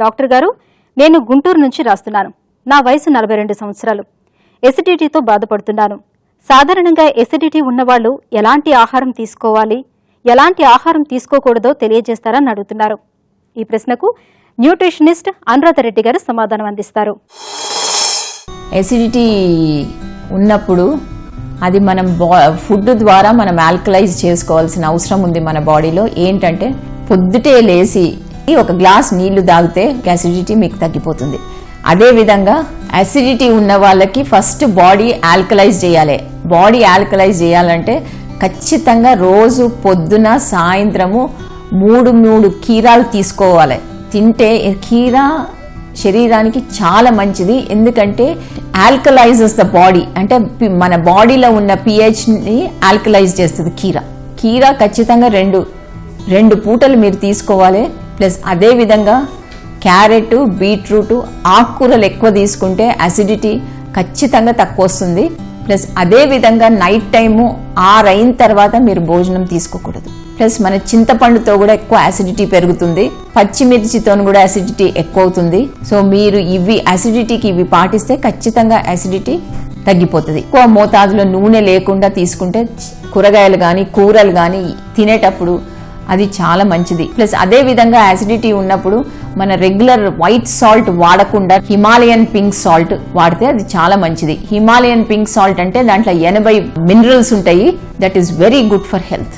Doctor గారు, నేను గుంటూరు నుంచి రాస్తున్నాను. నా వయసు 42 సంవత్సరాలు. ఎసిడిటీతో బాధపడుతున్నాను. సాధారణంగా ఎసిడిటీ ఉన్నవాళ్లు ఎలాంటి ఆహారం తీసుకోవాలి, ఎలాంటి ఆహారం తీసుకోకూడదో తెలియజేస్తారని అడుగుతున్నారు. ఈ ప్రశ్నకు న్యూట్రిషనిస్ట్ అనురాధ రెడ్డి గారు సమాధానం అందిస్తారు. ఎసిడిటీ ఉన్నప్పుడు అది మనం ఫుడ్ ద్వారా మనం ఆల్కలైజ్ చేసుకోవాల్సిన అవసరం ఉంది మన బాడీలో. ఏంటంటే పొద్దుటే లేచి ఒక గ్లాస్ నీళ్లు తాగితే అసిడిటీ మీకు తగ్గిపోతుంది. అదేవిధంగా అసిడిటీ ఉన్న వాళ్ళకి ఫస్ట్ బాడీ ఆల్కలైజ్ చేయాలి. బాడీ ఆల్కలైజ్ చేయాలంటే ఖచ్చితంగా రోజు పొద్దున సాయంత్రము 3 కీరాలు తీసుకోవాలి. తింటే కీరా శరీరానికి చాలా మంచిది. ఎందుకంటే ఆల్కలైజెస్ ద బాడీ, అంటే మన బాడీలో ఉన్న pH ని ఆల్కలైజ్ చేస్తుంది కీరా ఖచ్చితంగా రెండు పూటలు మీరు తీసుకోవాలి. ప్లస్ అదే విధంగా క్యారెట్, బీట్రూట్, ఆకుకూరలు ఎక్కువ తీసుకుంటే అసిడిటీ ఖచ్చితంగా తక్కువ వస్తుంది. ప్లస్ అదే విధంగా నైట్ టైము 6 అయిన తర్వాత మీరు భోజనం తీసుకోకూడదు. ప్లస్ మన చింతపండుతో కూడా ఎక్కువ అసిడిటీ పెరుగుతుంది. పచ్చిమిర్చితో కూడా అసిడిటీ ఎక్కువ అవుతుంది. సో మీరు అసిడిటీకి ఇవి పాటిస్తే ఖచ్చితంగా అసిడిటీ తగ్గిపోతుంది. ఎక్కువ మోతాదులో నూనె లేకుండా తీసుకుంటే కూరగాయలు కానీ కూరలు కానీ తినేటప్పుడు అది చాలా మంచిది. ప్లస్ అదే విధంగా అసిడిటీ ఉన్నప్పుడు మన రెగ్యులర్ వైట్ సాల్ట్ వాడకుండా హిమాలయన్ పింక్ సాల్ట్ వాడితే అది చాలా మంచిది. హిమాలయన్ పింక్ సాల్ట్ అంటే దాంట్లో 80 మినరల్స్ ఉంటాయి. That is very good for health.